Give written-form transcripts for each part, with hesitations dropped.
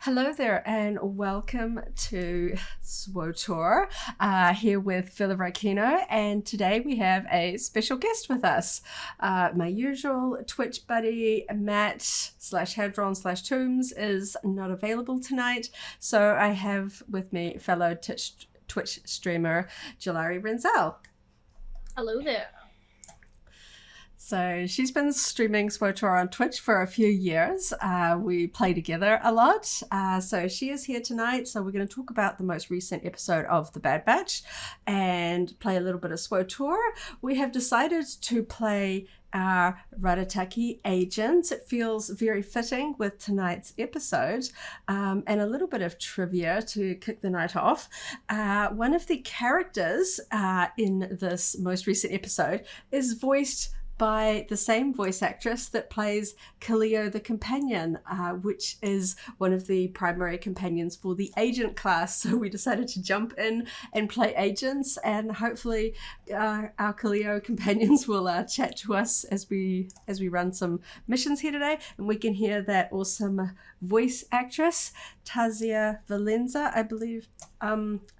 Hello there and welcome to SWTOR, here with Filipino, and today we have a special guest with us. My usual Twitch buddy Matt / Hadron / Tombs is not available tonight, so I have with me fellow Twitch streamer Jylari Renzel. Hello there. So she's been streaming SWTOR on Twitch for a few years. We play together a lot. So she is here tonight. So we're going to talk about the most recent episode of The Bad Batch and play a little bit of SWTOR. We have decided to play our Rarataki agents. It feels very fitting with tonight's episode, and a little bit of trivia to kick the night off. One of the characters in this most recent episode is voiced by the same voice actress that plays Karrya the Companion, which is one of the primary companions for the agent class. So we decided to jump in and play agents, and hopefully our Karrya companions will chat to us as we run some missions here today, and we can hear that awesome voice actress Tazia Valenza, I believe. I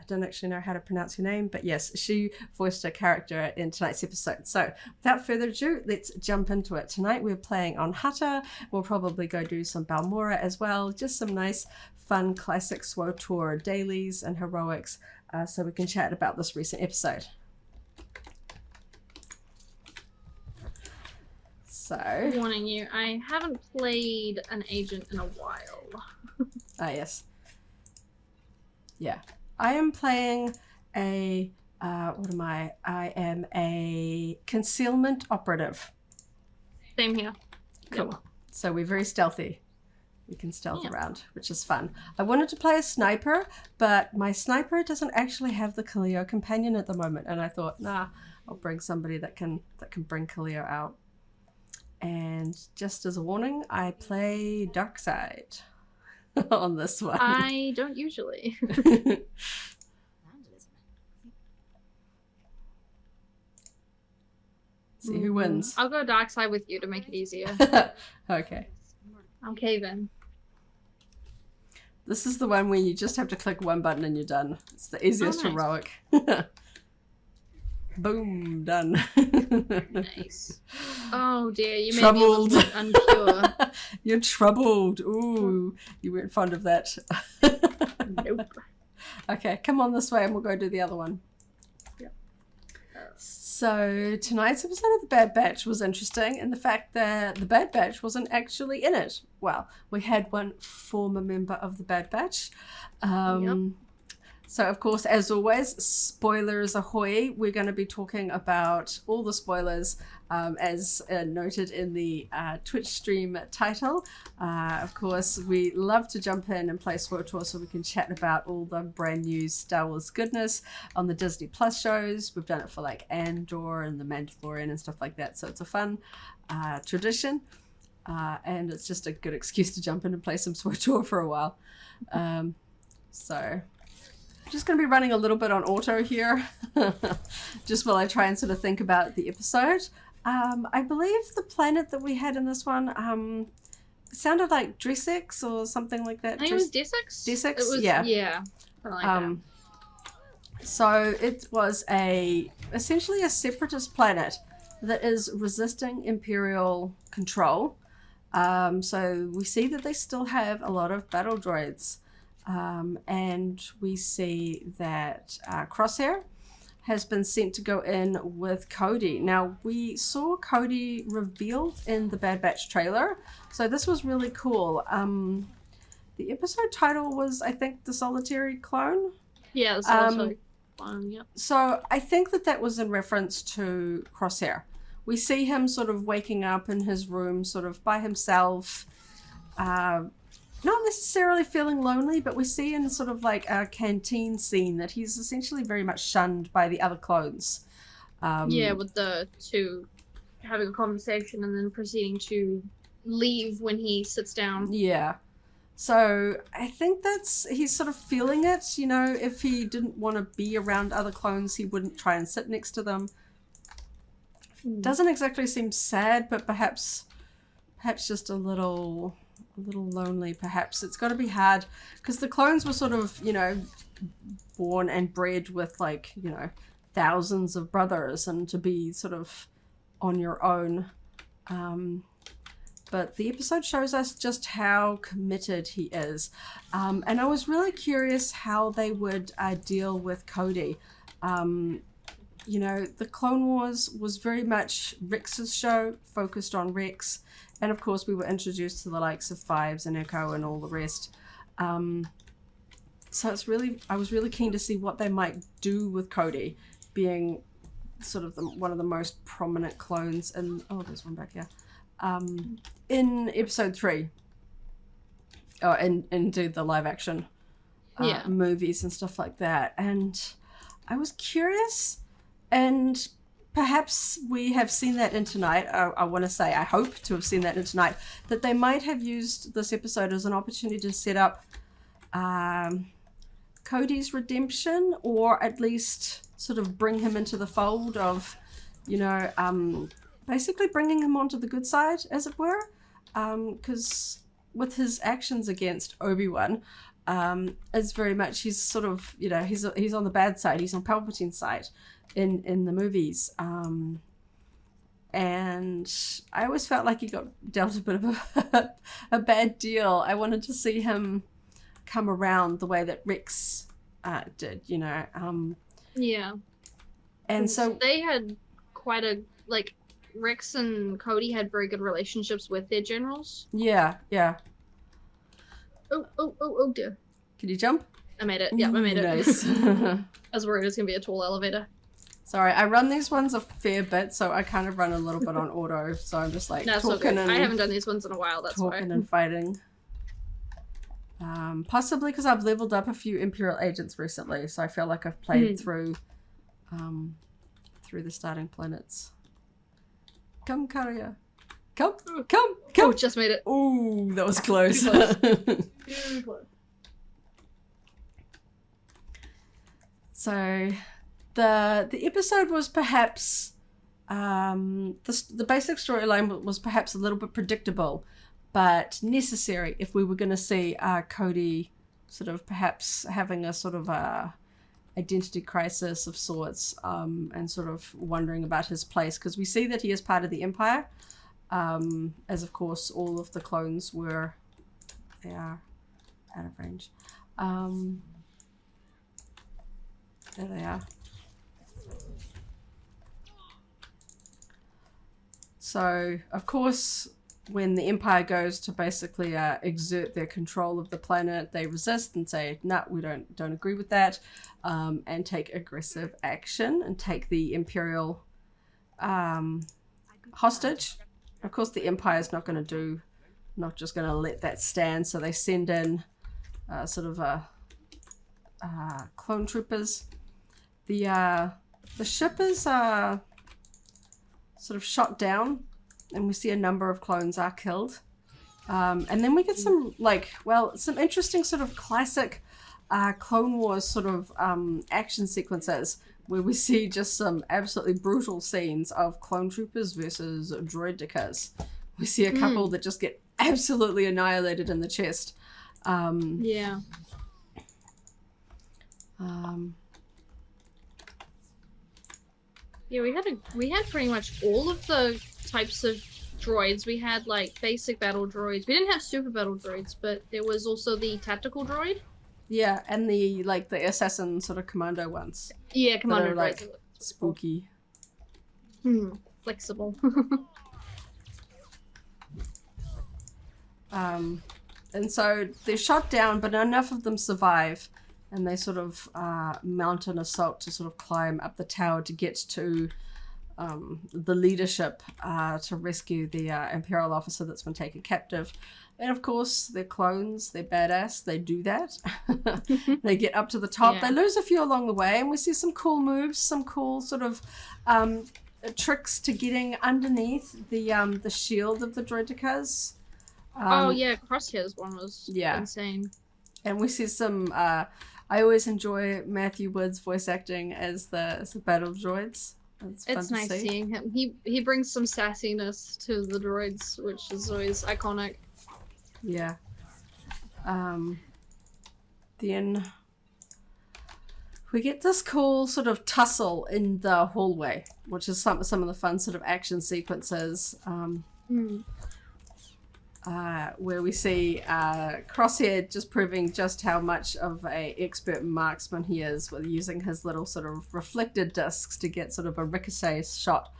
don't actually know how to pronounce her name, but yes, she voiced a character in tonight's episode. So without further ado, let's jump into it. Tonight we're playing on Hutta. We'll probably go do some Balmorra as well. Just some nice, fun, classic SWTOR dailies and heroics, so we can chat about this recent episode. So, warning you, I haven't played an agent in a while. yes. Yeah. I am playing a, what am I? I am a concealment operative. Same here. Cool. Yep. So we're very stealthy. We can stealth around, which is fun. I wanted to play a sniper, but my sniper doesn't actually have the Karrya companion at the moment. And I thought, nah, I'll bring somebody that can bring Karrya out. And just as a warning, I play dark side on this one. I don't usually. See who wins. I'll go dark side with you to make it easier. Okay. Okay then. This is the one where you just have to click one button and you're done. It's the easiest heroic. Boom, done. Nice. Oh dear, you made me a little bit unpure. You're troubled. Ooh, you weren't fond of that. Nope. Okay, come on this way and we'll go do the other one. Yep. So tonight's episode of The Bad Batch was interesting in the fact that The Bad Batch wasn't actually in it. Well, we had one former member of The Bad Batch. So, of course, as always, spoilers ahoy. We're going to be talking about all the spoilers as noted in the Twitch stream title. Of course, we love to jump in and play SWTOR so we can chat about all the brand new Star Wars goodness on the Disney Plus shows. We've done it for like Andor and The Mandalorian and stuff like that. So it's a fun tradition. And it's just a good excuse to jump in and play some SWTOR for a while. So just going to be running a little bit on auto here, just while I try and sort of think about the episode. I believe the planet that we had in this one sounded like Dressex or something like that. I think it was Desix? Desix, it was, yeah. Yeah, something like that. So it was essentially a separatist planet that is resisting Imperial control. So we see that they still have a lot of battle droids. And we see that Crosshair has been sent to go in with Cody. Now, we saw Cody revealed in the Bad Batch trailer, so this was really cool. The episode title was, I think, The Solitary Clone? Yeah, The Solitary Clone, yep. So I think that was in reference to Crosshair. We see him sort of waking up in his room, sort of by himself, not necessarily feeling lonely, but we see in sort of like a canteen scene that he's essentially very much shunned by the other clones. Yeah, with the two having a conversation and then proceeding to leave when he sits down. Yeah. So I think he's sort of feeling it, you know, if he didn't want to be around other clones, he wouldn't try and sit next to them. Doesn't exactly seem sad, but perhaps just a little a little lonely, perhaps. It's got to be hard because the clones were sort of, you know, born and bred with, like, you know, thousands of brothers, and to be sort of on your own. But the episode shows us just how committed he is. And I was really curious how they would deal with Cody. You know, the Clone Wars was very much Rex's show, focused on Rex. And of course, we were introduced to the likes of Fives and Echo and all the rest. So I was really keen to see what they might do with Cody, being sort of one of the most prominent clones. And oh, there's one back here. In episode 3. Oh, and indeed the live action movies and stuff like that. And I was curious, and perhaps we have seen that in tonight. I want to say, I hope to have seen that in tonight, that they might have used this episode as an opportunity to set up Cody's redemption, or at least sort of bring him into the fold of, you know, basically bringing him onto the good side, as it were. Because with his actions against Obi-Wan, it's very much, he's sort of, you know, he's on the bad side. He's on Palpatine's side in the movies. And I always felt like he got dealt a bit of a bad deal. I wanted to see him come around the way that Rex did, you know. Yeah. And so they had quite a, like, Rex and Cody had very good relationships with their generals. Yeah. Oh dear. Can you jump? I made it. Yeah, I made it. Nice. I was worried it was going to be a tall elevator. Sorry, I run these ones a fair bit, so I kind of run a little bit on auto, so I'm just like talking and... I haven't done these ones in a while, that's why. Talking and fighting. Possibly because I've leveled up a few Imperial agents recently, so I feel like I've played through the starting planets. Come, Karrya. Come. Oh, just made it. Ooh, that was close. Very close. So, the episode was perhaps the basic storyline was perhaps a little bit predictable, but necessary if we were going to see Cody sort of perhaps having a sort of identity crisis of sorts, and sort of wondering about his place, because we see that he is part of the Empire, as of course all of the clones were. They are out of range. There they are. So of course, when the Empire goes to basically exert their control of the planet, they resist and say, "No, we don't agree with that," and take aggressive action and take the Imperial hostage. Of course, the Empire is not just going to let that stand. So they send in sort of clone troopers. The ship is sort of shot down, and we see a number of clones are killed. And then we get some some interesting sort of classic Clone Wars sort of action sequences, where we see just some absolutely brutal scenes of clone troopers versus droidicas. We see a couple that just get absolutely annihilated in the chest. Yeah, we had pretty much all of the types of droids. We had like basic battle droids. We didn't have super battle droids, but there was also the tactical droid. Yeah, and the assassin sort of commando ones. Yeah, commando droids. Like spooky. Flexible. And so they're shot down, but enough of them survive, and they sort of mount an assault to sort of climb up the tower to get to the leadership to rescue the Imperial officer that's been taken captive. And of course, they're clones, they're badass, they do that. They get up to the top. Yeah. They lose a few along the way, and we see some cool moves, some cool sort of tricks to getting underneath the shield of the droidicas. Crosshair's one was insane. And we see some... I always enjoy Matthew Wood's voice acting as the battle droids. It's nice seeing him. He brings some sassiness to the droids, which is always iconic. Yeah. Then we get this cool sort of tussle in the hallway, which is some of the fun sort of action sequences. Where we see Crosshair just proving just how much of a expert marksman he is with using his little sort of reflector discs to get sort of a ricochet shot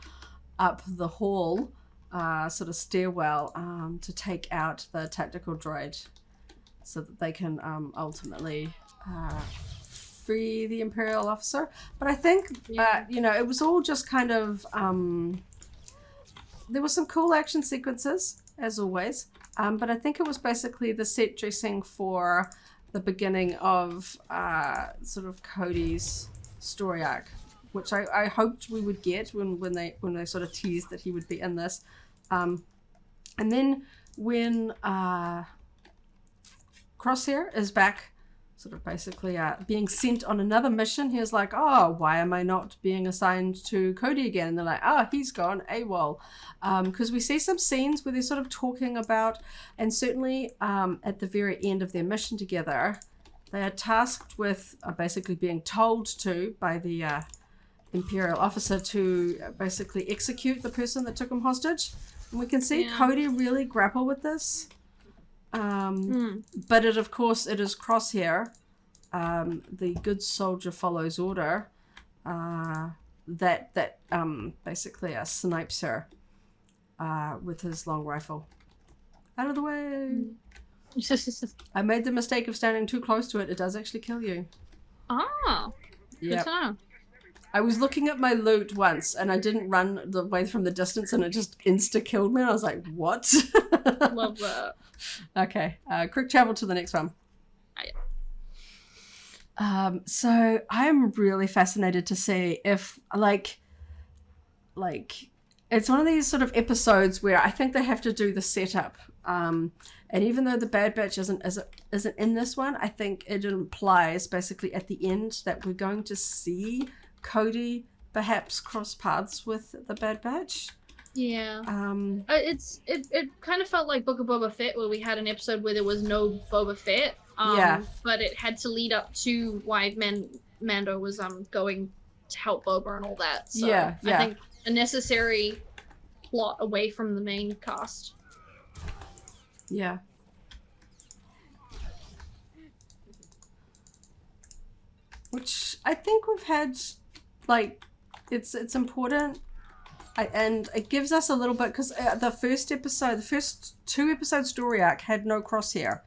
up the hall, sort of stairwell, to take out the tactical droid so that they can ultimately free the Imperial officer. But I think, it was all just kind of... there were some cool action sequences, as always. But I think it was basically the set dressing for the beginning of sort of Cody's story arc, which I hoped we would get when they sort of teased that he would be in this. And then when Crosshair is back, sort of basically being sent on another mission, he was like, oh, why am I not being assigned to Cody again? And they're like, he's gone AWOL. Because we see some scenes where they're sort of talking about, and certainly at the very end of their mission together, they are tasked with basically being told to by the Imperial officer to basically execute the person that took him hostage. And we can see Cody really grapple with this. But it is Crosshair, the good soldier follows order, that basically snipes her with his long rifle. Out of the way. I made the mistake of standing too close to it. It does actually kill you. Good to know. I was looking at my loot once and I didn't run the way from the distance and it just insta-killed me and I was like, what? Love that. Okay, quick travel to the next one. So I'm really fascinated to see if, like, it's one of these sort of episodes where I think they have to do the setup. And even though the Bad Batch isn't in this one, I think it implies basically at the end that we're going to see Cody perhaps cross paths with the Bad Batch. Yeah. It kind of felt like Book of Boba Fett, where we had an episode where there was no Boba Fett. But it had to lead up to why Mando was going to help Boba and all that. So I think a necessary plot away from the main cast. Yeah. Which I think we've had, like, it's important. And it gives us a little bit, because the first 2 episode story arc had no Crosshair.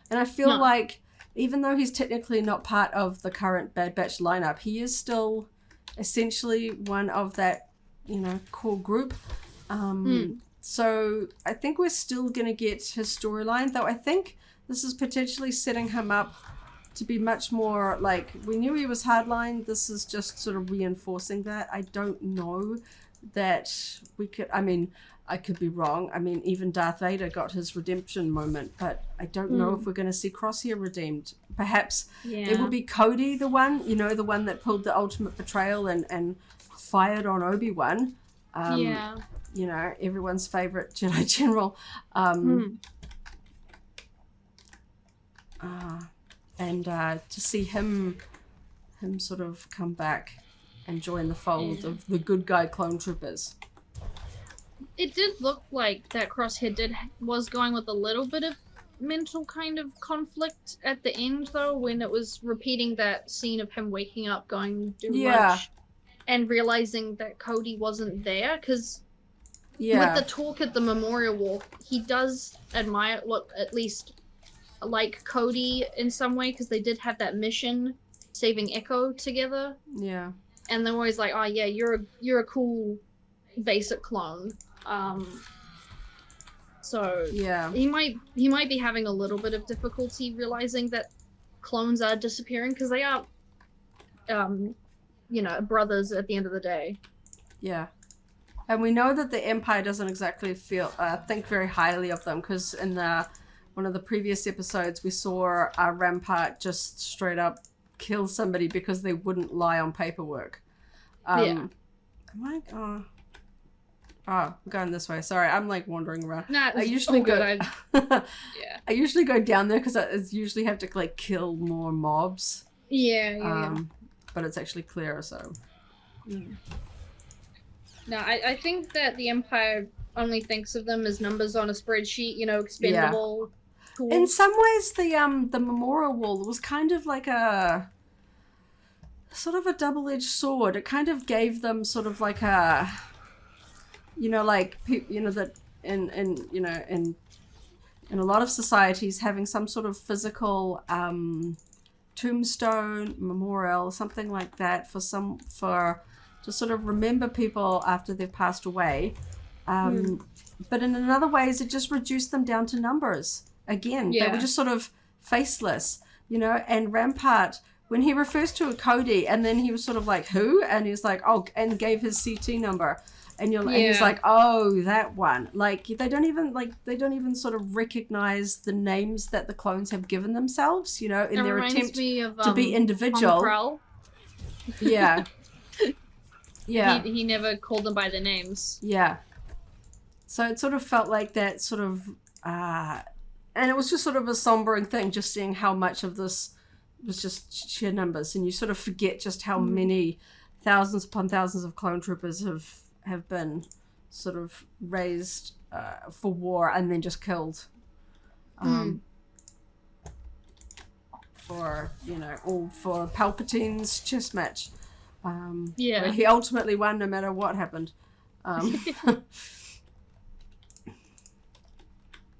And I feel like, even though he's technically not part of the current Bad Batch lineup, he is still essentially one of that, core group. So I think we're still going to get his storyline, though I think this is potentially setting him up to be much more, like, we knew he was hardline. This is just sort of reinforcing that. I don't know that we could, I could be wrong. Even Darth Vader got his redemption moment, but I don't know if we're going to see Crosshair redeemed. Perhaps it will be Cody, the one that pulled the ultimate betrayal and fired on Obi-Wan. Everyone's favorite Jedi General. And to see him sort of come back and join the fold of the good guy clone troopers. It did look like that Crosshair was going with a little bit of mental kind of conflict at the end, though, when it was repeating that scene of him waking up, going to do lunch, and realizing that Cody wasn't there, because with the talk at the memorial walk, he does admire, at least like Cody in some way, because they did have that mission saving Echo together. Yeah. And they're always like, oh yeah, you're a cool basic clone. So he might be having a little bit of difficulty realizing that clones are disappearing, because they are brothers at the end of the day. Yeah. And we know that the Empire doesn't exactly think very highly of them, because in one of the previous episodes we saw Rampart just straight up kill somebody because they wouldn't lie on paperwork. Oh, I'm going this way. Sorry, I'm like wandering around. Nah, I usually go. Yeah. I usually go down there because I usually have to like kill more mobs. Yeah. But it's actually clearer, so. No, I think that the Empire only thinks of them as numbers on a spreadsheet. You know, expendable. Tools. In some ways, the memorial wall was kind of like a sort of a double-edged sword. It kind of gave them sort of like a, like that in a lot of societies having some sort of physical tombstone, memorial, something like that for to sort of remember people after they've passed away. But in other ways, it just reduced them down to numbers. Again, they were just sort of faceless, and Rampart, when he refers to a Cody, and then he was sort of like, who? And he's like, oh, and gave his CT number. And and he's like, oh, that one. Like they don't even sort of recognize the names that the clones have given themselves, in their attempt to be individual. Yeah. Yeah. He never called them by their names. Yeah. So it sort of felt like that sort of, and it was just sort of a sombering thing, just seeing how much of this was just sheer numbers, and you sort of forget just how many thousands upon thousands of clone troopers have been sort of raised for war and then just killed. For all for Palpatine's chess match. Where he ultimately won no matter what happened.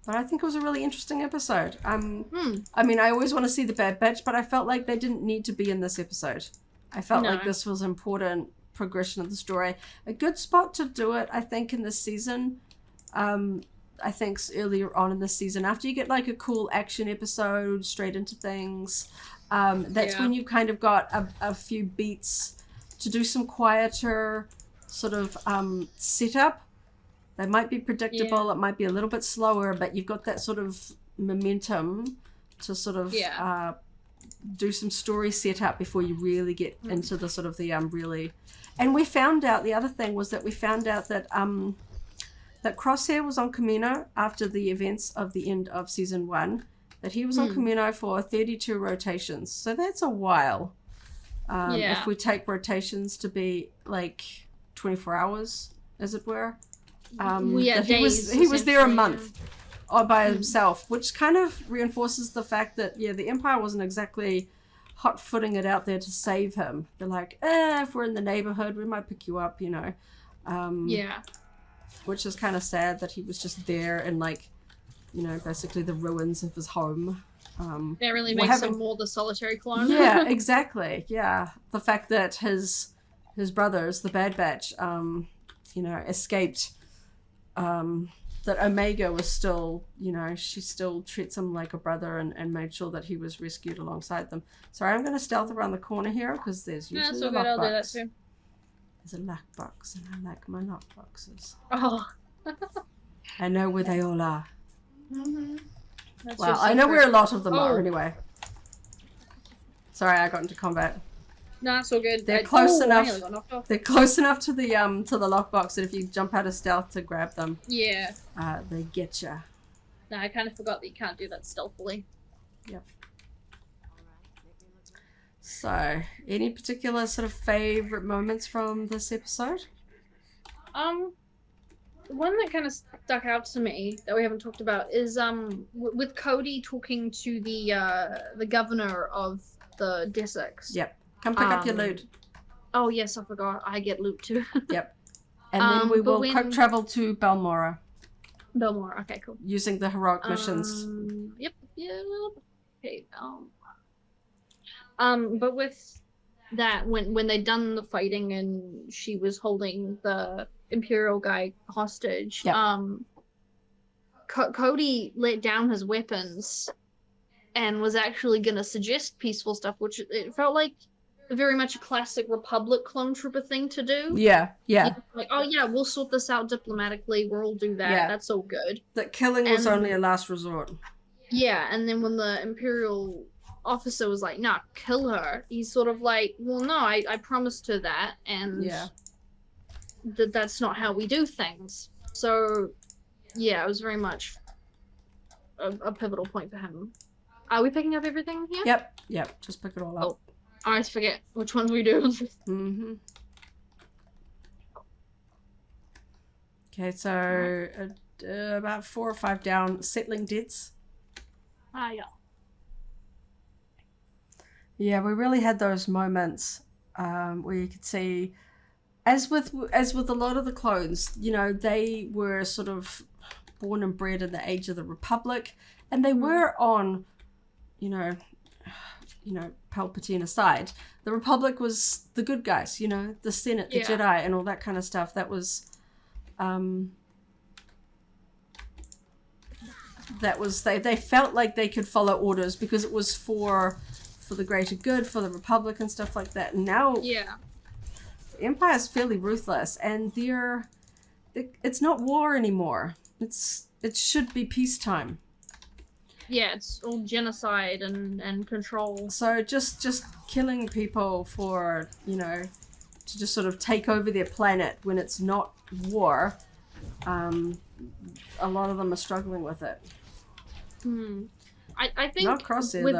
But I think it was a really interesting episode. I mean, I always want to see the Bad Batch, but I felt like they didn't need to be in this episode. I felt like this was important progression of the story. A good spot to do it, I think, in this season. I think earlier on in the season, after you get like a cool action episode straight into things, that's when you kind of got a few beats to do some quieter sort of setup. They might be predictable, it might be a little bit slower, but you've got that sort of momentum to sort of do some story setup before you really get into the sort of the really. And we found out, the other thing was that we found out that that Crosshair was on Camino after the events of the end of season 1, that he was on Camino for 32 rotations. So that's a while. If we take rotations to be like 24 hours, as it were. Days, he was there a month all by himself, which kind of reinforces the fact that the Empire wasn't exactly hot footing it out there to save him. They're like, if we're in the neighborhood, we might pick you up, which is kind of sad that he was just there in like, basically the ruins of his home. That really makes him more the solitary clone. Yeah, exactly. Yeah, the fact that his brothers, the Bad Batch, escaped. That Omega was still, she still treats him like a brother and made sure that he was rescued alongside them. Sorry, I'm going to stealth around the corner here because there's usually a lockbox. I'll do that too. There's a lockbox and I like my lockboxes. Oh. I know where they all are. Well, I know where a lot of them are anyway. Sorry, I got into combat. No, it's all good. They're close enough. They're close enough to the lockbox that if you jump out of stealth to grab them, they get you. No, I kind of forgot that you can't do that stealthily. Yep. So, any particular sort of favorite moments from this episode? One that kind of stuck out to me that we haven't talked about is with Cody talking to the governor of the Desix. Yep. Come pick up your loot. Oh, yes, I forgot. I get loot too. Yep. And then we will travel to Balmorra. Balmorra, okay, cool. Using the heroic missions. Yep. Okay. But with that, when they'd done the fighting and she was holding the Imperial guy hostage, Cody let down his weapons and was actually going to suggest peaceful stuff, which it felt like very much a classic Republic clone trooper thing to do. Yeah. Like, oh yeah, we'll sort this out diplomatically, we'll all do that, that's all good. That killing was only a last resort. Yeah, and then when the Imperial officer was like, nah, kill her, he's sort of like, well, no, I promised her that, and that's not how we do things. So, yeah, it was very much a pivotal point for him. Are we picking up everything here? Yep. Just pick it all up. Oh, I always forget which ones we do. Mm-hmm. Okay, so about 4 or 5 down, settling debts. Yeah. Yeah, we really had those moments where you could see, as with a lot of the clones, you know, they were sort of born and bred in the age of the Republic, and they were on, you know, Palpatine aside, the Republic was the good guys, you know, the Senate, the Jedi, and all that kind of stuff. That was, they felt like they could follow orders because it was for the greater good, for the Republic and stuff like that. And now, the Empire's fairly ruthless, and it's not war anymore. It should be peacetime. Yeah, it's all genocide and control. So just killing people for, you know, to just sort of take over their planet when it's not war, a lot of them are struggling with it. I think not Crosshair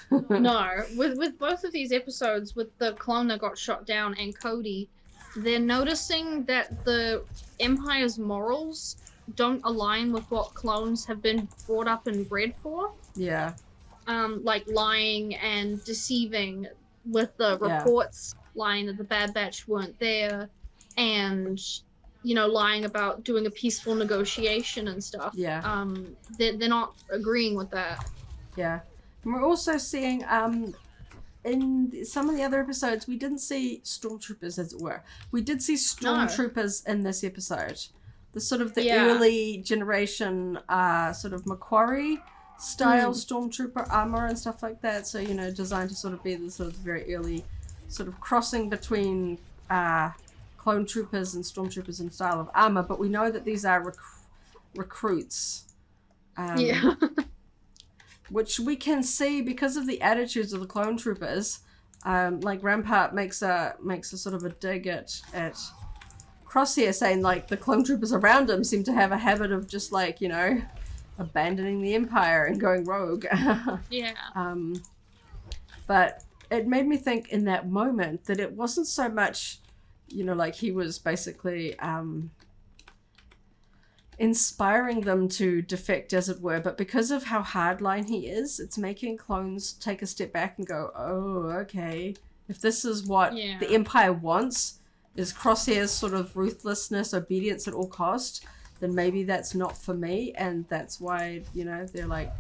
though. No, with both of these episodes, with the clone that got shot down and Cody, they're noticing that the Empire's morals don't align with what clones have been brought up and bred for. Yeah. Like lying and deceiving with the reports, lying that the Bad Batch weren't there, and, you know, lying about doing a peaceful negotiation and stuff. Yeah. They're not agreeing with that. Yeah. And we're also seeing, in some of the other episodes, we didn't see stormtroopers, as it were. We did see stormtroopers in this episode. The sort of the early generation, sort of Macquarie style stormtrooper armor and stuff like that. So, you know, designed to sort of be the sort of very early sort of crossing between clone troopers and stormtroopers in style of armor. But we know that these are recruits. Which we can see because of the attitudes of the clone troopers. Like Rampart makes a sort of a dig at Crosshair, saying like the clone troopers around him seem to have a habit of just like, you know, abandoning the Empire and going rogue. But it made me think in that moment that it wasn't so much, you know, like he was basically inspiring them to defect, as it were, but because of how hardline he is, it's making clones take a step back and go, oh, okay, if this is what the Empire wants, is Crosshair's sort of ruthlessness, obedience at all cost, then maybe that's not for me, and that's why, you know, they're like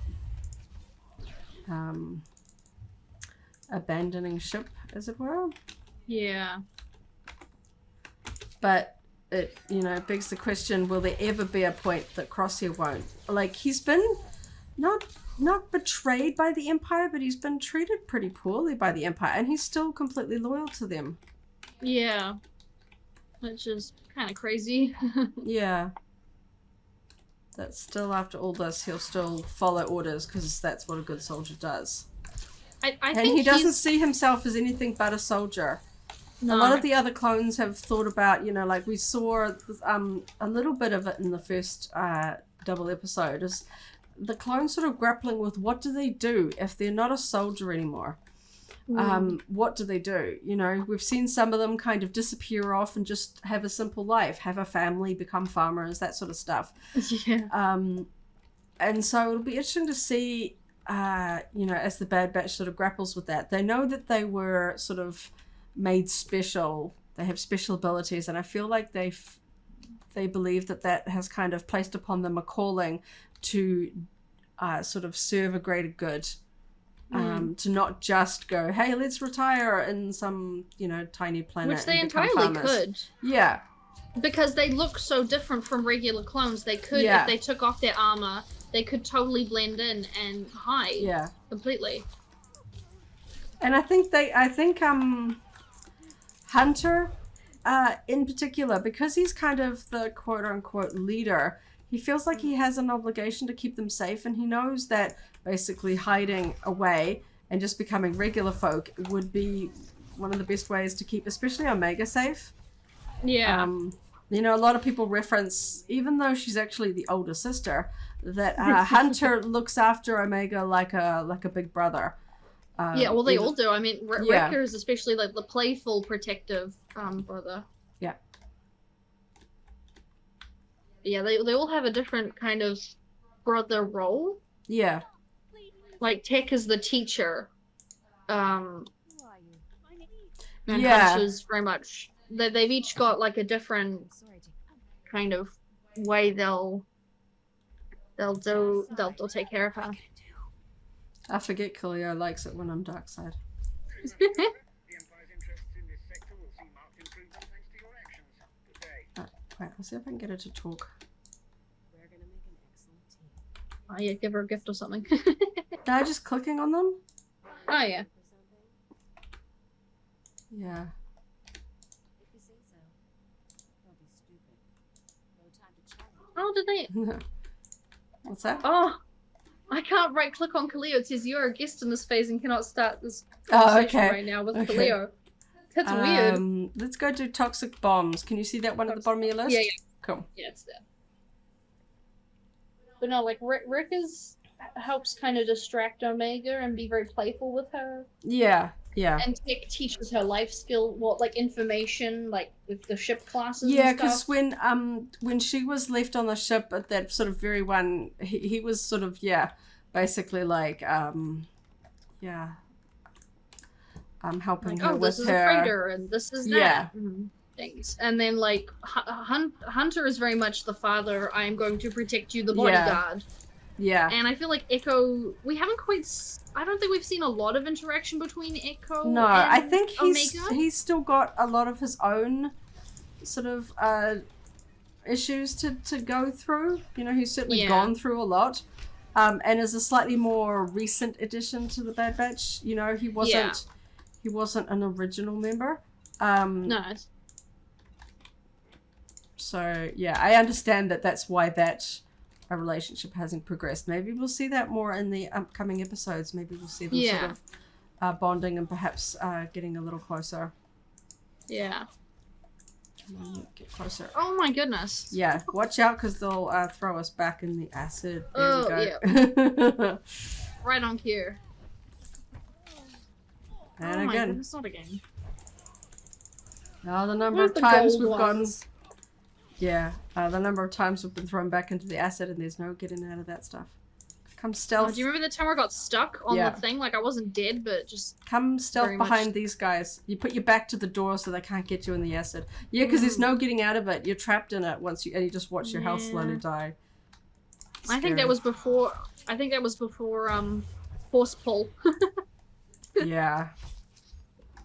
abandoning ship, as it were. Yeah. But it, you know, begs the question, will there ever be a point that Crosshair won't? Like, he's been not betrayed by the Empire, but he's been treated pretty poorly by the Empire, and he's still completely loyal to them. Yeah. Which is kind of crazy. Yeah. That still, after all this, he'll still follow orders, because that's what a good soldier does. I and think he doesn't see himself as anything but a soldier. No. A lot of the other clones have thought about, you know, like we saw a little bit of it in the first double episode, is the clones sort of grappling with what do they do if they're not a soldier anymore. What do they do? You know, we've seen some of them kind of disappear off and just have a simple life, have a family, become farmers, that sort of stuff. Yeah. And so it'll be interesting to see, you know, as the Bad Batch sort of grapples with that. They know that they were sort of made special. They have special abilities, and I feel like they believe that has kind of placed upon them a calling to sort of serve a greater good. To not just go, hey, let's retire in some, you know, tiny planet. Which they and become entirely farmers. could. Yeah. Because they look so different from regular clones. They could, if they took off their armor, they could totally blend in and hide. Yeah. Completely. And I think Hunter, in particular, because he's kind of the quote-unquote leader, he feels like he has an obligation to keep them safe, and he knows that basically hiding away and just becoming regular folk would be one of the best ways to keep especially Omega safe. Yeah. You know, a lot of people reference, even though she's actually the older sister, that Hunter looks after Omega like a big brother. Yeah, well, they all do. I mean, yeah. Wrecker is especially like the playful, protective brother. Yeah. Yeah, they all have a different kind of brother role. Yeah. Like Tech is the teacher. And yeah. Hunter's very much. They've each got like a different kind of way they'll take care of her. I forget Karrya likes it when I'm dark side. Wait, I'll see if I can get her to talk. Oh yeah, give her a gift or something. No, just clicking on them? Oh yeah. Yeah. Oh, did they? What's that? Oh, I can't right click on Karrya. It says you're a guest in this phase and cannot start this conversation right now with Karrya. That's weird. Let's go to toxic bombs. Can you see that one at the bottom of your list? Yeah, yeah. Cool. Yeah, it's there. But no, like Rick helps kind of distract Omega and be very playful with her. Yeah, yeah. And Tech teaches her life skill, like information, like with the ship classes. Yeah, because when she was left on the ship at that sort of very one, he was sort of basically like helping her with this is her. a freighter and this is that. Things. And then like Hunter is very much the father. I am going to protect you, the bodyguard. Yeah. And I feel like Echo, we haven't quite. I don't think we've seen a lot of interaction between Echo. No, and I think Omega. he's still got a lot of his own sort of issues to go through. You know, he's certainly gone through a lot. And as a slightly more recent addition to the Bad Batch, you know, he wasn't an original member. No. So yeah, I understand that's why that relationship hasn't progressed. Maybe we'll see that more in the upcoming episodes. Maybe we'll see them sort of bonding and perhaps getting a little closer. Yeah. Come on, get closer. Oh my goodness. Yeah, watch out because they'll throw us back in the acid. There we go. Yeah. Right on cue. And oh again. My goodness, not again. Oh, the number of times we've gone. Yeah, the number of times we've been thrown back into the acid and there's no getting out of that stuff. Come stealth. Oh, do you remember the time I got stuck on the thing? Like I wasn't dead, but just come stealth behind these guys. You put your back to the door so they can't get you in the acid. Yeah, because there's no getting out of it. You're trapped in it and you just watch your health slowly die. I think that was before. Force pull. Yeah.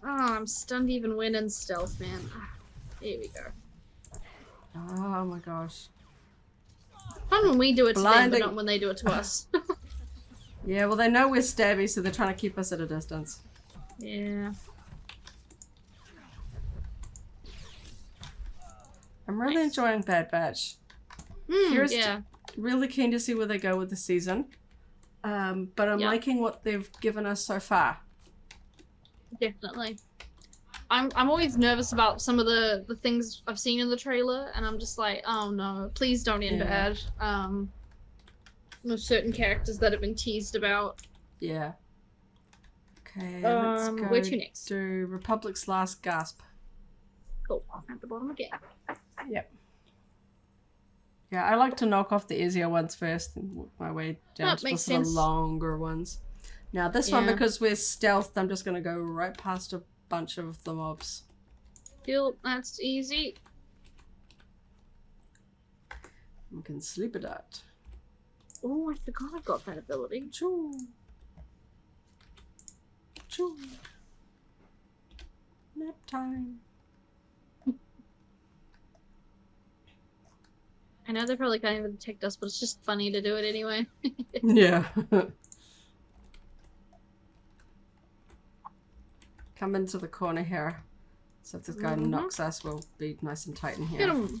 Oh, I'm stunned even when in stealth, man. Here we go. Oh my gosh. Fun when we do it to them, but not when they do it to us. Yeah, well they know we're stabby, so they're trying to keep us at a distance. Yeah. I'm really enjoying Bad Batch. Really keen to see where they go with the season. But I'm liking what they've given us so far. Definitely. I'm always nervous about some of the things I've seen in the trailer, and I'm just like, oh no, please don't end bad. There's certain characters that have been teased about. Yeah. Okay, let's go where to next? to Republic's Last Gasp. Cool, at the bottom again. Yep. Yeah, I like to knock off the easier ones first and work my way down to the longer ones. Now this one, because we're stealthed, I'm just going to go right past a bunch of the mobs. Cool, that's easy. We can sleep it out. Oh, I forgot I've got that ability. Choo. Choo. Nap time. I know they probably can't even detect us, but it's just funny to do it anyway. Yeah. Come into the corner here. So if this guy knocks us, we'll be nice and tight in here. Get him!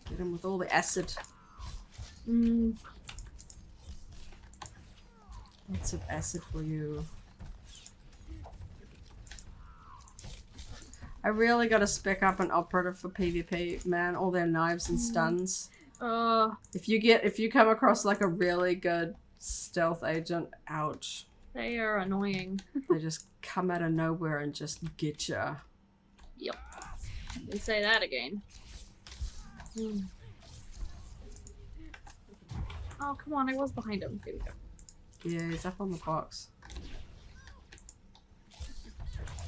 Get him with all the acid. Lots of acid for you. I really got to spec up an operative for PvP, man. All their knives and stuns. If you come across like a really good stealth agent, ouch. They are annoying. They just come out of nowhere and just get ya. Yep. And say that again. Oh, come on, I was behind him. Here we go. Yeah, he's up on the box.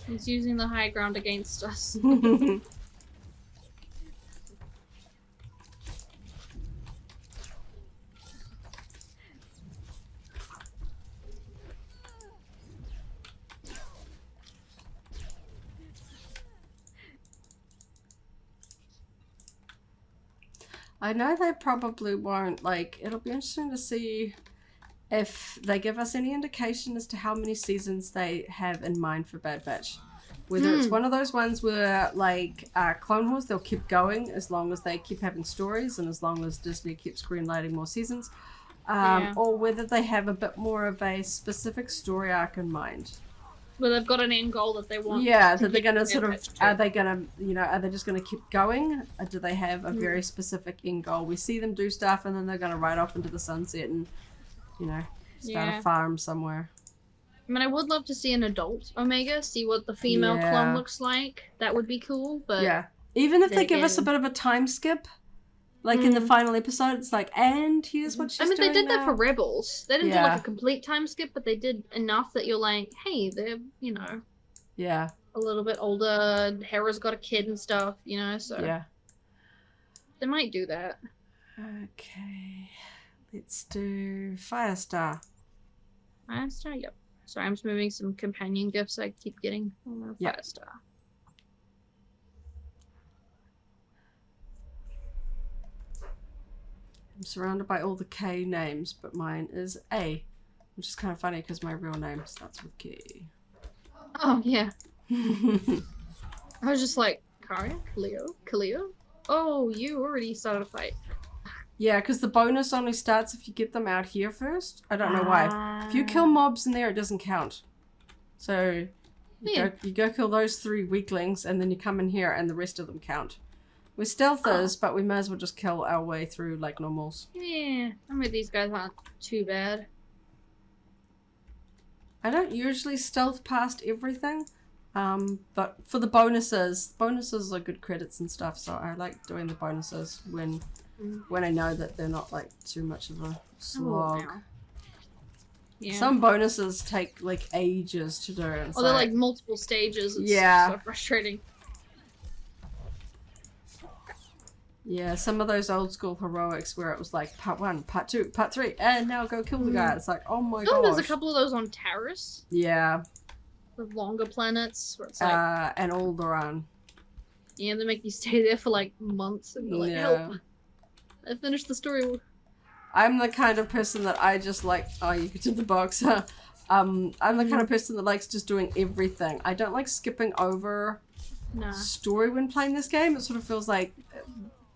He's using the high ground against us. I know they probably won't, like, it'll be interesting to see if they give us any indication as to how many seasons they have in mind for Bad Batch. Whether it's one of those ones where, like, Clone Wars, they'll keep going as long as they keep having stories and as long as Disney keeps greenlighting more seasons. Or whether they have a bit more of a specific story arc in mind. Well, they've got an end goal that they want. Yeah, that they're going to sort of, are they just going to keep going? Or do they have a very specific end goal? We see them do stuff and then they're going to ride off into the sunset and, start a farm somewhere. I mean, I would love to see an adult Omega, see what the female clone looks like. That would be cool, but... Yeah. Even if they give us a bit of a time skip, like in the final episode, it's like, and here's what she's doing. I mean, they did now. that for Rebels. They didn't do like a complete time skip, but they did enough that you're like, hey, they're, Yeah. a little bit older. Hera's got a kid and stuff, so... Yeah. They might do that. Okay. Let's do Firestar. Firestar, yep. Sorry, I'm just moving some companion gifts I keep getting. Firestar. I'm surrounded by all the K names, but mine is A, which is kind of funny because my real name starts with K. Oh, yeah. I was just like, Karrya? Kaleo? Oh, you already started a fight. Yeah, because the bonus only starts if you get them out here first. I don't know why. If you kill mobs in there, it doesn't count. So you go kill those 3 weaklings, and then you come in here, and the rest of them count. We're stealthers, but we may as well just kill our way through like normals. Yeah, I mean, these guys aren't too bad. I don't usually stealth past everything, but for the bonuses are good credits and stuff, so I like doing the bonuses when I know that they're not like too much of a slog. Oh, yeah. Some bonuses take like ages to do. They're like multiple stages. It's so frustrating. Yeah, some of those old school heroics where it was like part 1, part 2, part 3, and now go kill the guy. It's like, oh my gosh. There's a couple of those on Taris. Yeah. The longer planets where it's like... and Alderaan. Yeah, they make you stay there for like months and you're like, help. I finished the story. I'm the kind of person that I just like, you could do the box. I'm the kind of person that likes just doing everything. I don't like skipping over story when playing this game. It sort of feels like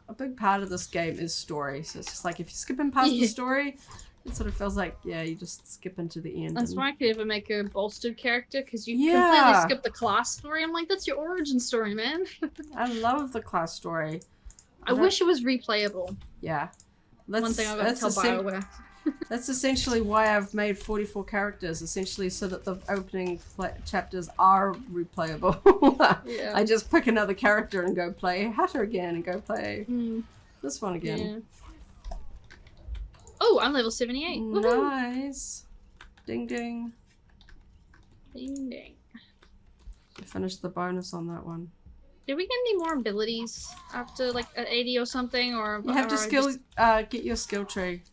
a big part of this game is story. So it's just like if you're skipping past the story, it sort of feels like, you just skip into the end. That's why I could ever make a bolstered character, because you completely skip the class story. I'm like, that's your origin story, man. I love the class story. I wish it was replayable. Yeah. One thing I've got to tell BioWare. That's essentially why I've made 44 characters, essentially so that the opening chapters are replayable. I just pick another character and go play Hutta again and go play this one again. Yeah. Oh, I'm level 78. Nice. Ding ding. Ding ding. I finished the bonus on that one. Did we get any more abilities after like at 80 or something? Or you have to get your skill tree.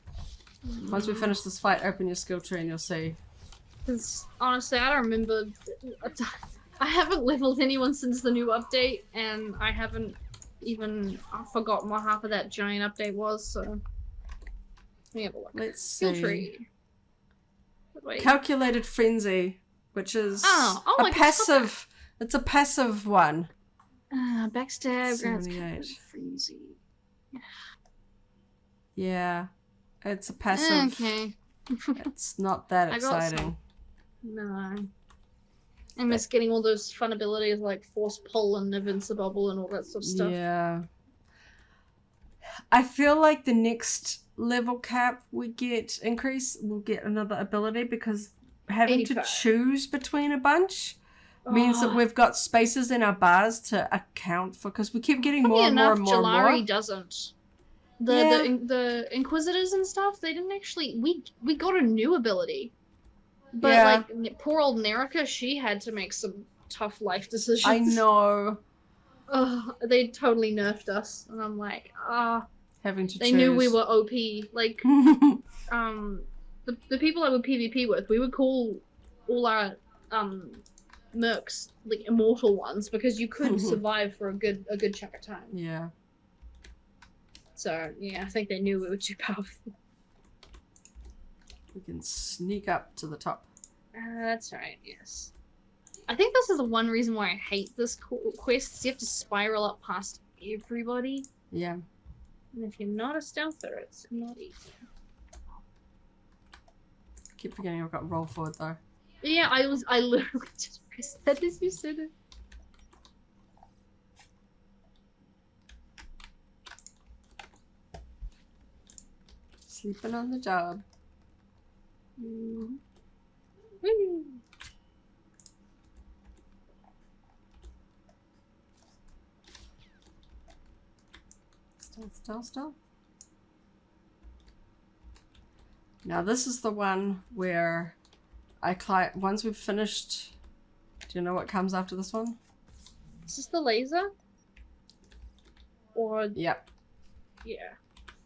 Once we finish this fight, open your skill tree and you'll see. Because honestly, I don't remember. I haven't leveled anyone since the new update, and I haven't even forgotten what half of that giant update was. So let me have a look. Let's skill see. Tree. Wait. Calculated frenzy, which is a passive. It's a passive one. Backstab, grants 78. frenzy. Yeah. It's a passive. Okay. It's not that exciting. No. And it's getting all those fun abilities like Force Pull and Invincible and all that sort of stuff. Yeah. I feel like the next level cap we get increase, we'll get another ability because having 85. to choose between a bunch means that we've got spaces in our bars to account for, because we keep getting more and more and more and Jylari more. doesn't. The Inquisitors and stuff, they didn't actually... We got a new ability. But, like, poor old Nerika, she had to make some tough life decisions. I know. They totally nerfed us. And I'm like, having to They choose. knew we were OP. Like, the people I would PvP with, we would call all our, mercs, like, immortal ones, because you could survive for a good chunk of time. Yeah. So, yeah, I think they knew we were too powerful. We can sneak up to the top. That's right, yes. I think this is the one reason why I hate this quest, is you have to spiral up past everybody. Yeah. And if you're not a stealther, it's not easy. Keep forgetting I've got to roll forward though. Yeah, I literally just pressed that as you said it. Sleeping on the job. Woo. Still. Now this is the one where once we've finished, do you know what comes after this one? Is this the laser? Or... Yep. Yeah.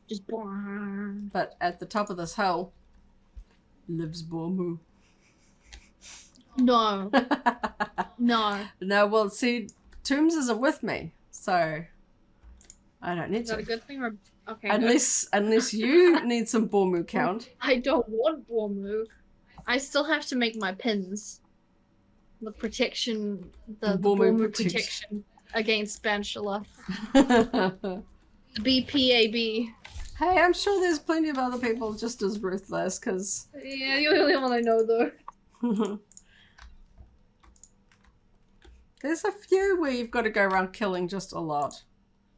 Just boom. But at the top of this hill lives Bormu. No. No. No, well, see, Tombs isn't with me, so I don't need Is that to. a good thing or... Okay. Unless you need some Bormu count. I don't want Bormu. I still have to make my pins. The protection... The Bormu protection against Banshula. BPAB. Hey, I'm sure there's plenty of other people just as ruthless, because... Yeah, you're the only one I know, though. There's a few where you've got to go around killing just a lot.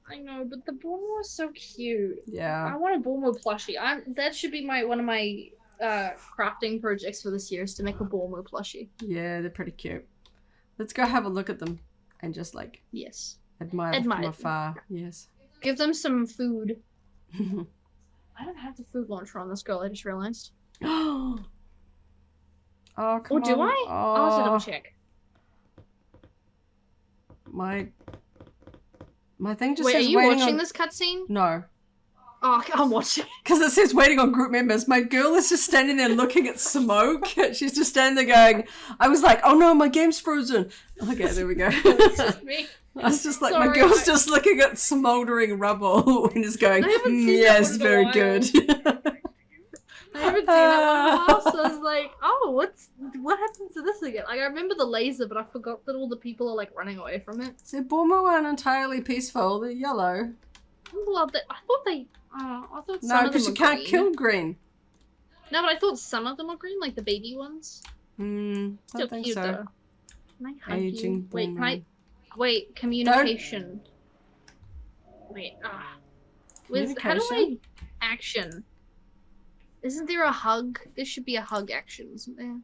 I know, but the Balmorra is so cute. Yeah. I want a Balmorra plushie. That should be one of my crafting projects for this year, is to make a Balmorra plushie. Yeah, they're pretty cute. Let's go have a look at them and just, like... Yes. Admire them from afar. Yes. Give them some food. I don't have the food launcher on this girl, I just realized. Oh, come on. Or do I? I'll have to double check. My thing just Wait, says are you waiting watching on... this cutscene? No. Oh, I'm watching. Because it says waiting on group members. My girl is just standing there looking at smoke. She's just standing there going... I was like, oh no, my game's frozen. Okay, there we go. It's just me. I was just like, Sorry, my girl's just looking at smouldering rubble and is going, yes, very good. I haven't seen that one in a while, so I was like, oh, what happens to this again? Like, I remember the laser, but I forgot that all the people are, like, running away from it. So Balmorra aren't entirely peaceful. They're yellow. Well, I thought they... I thought some of them No, because you can't green. kill green. No, but I thought some of them were green, like the baby ones. Don't Still think cute, so. though. Can I hug Aging you? Wait, can I... Balmorra. Wait, communication. Wait, how do I... Action. Isn't there a hug? There should be a hug action, isn't there?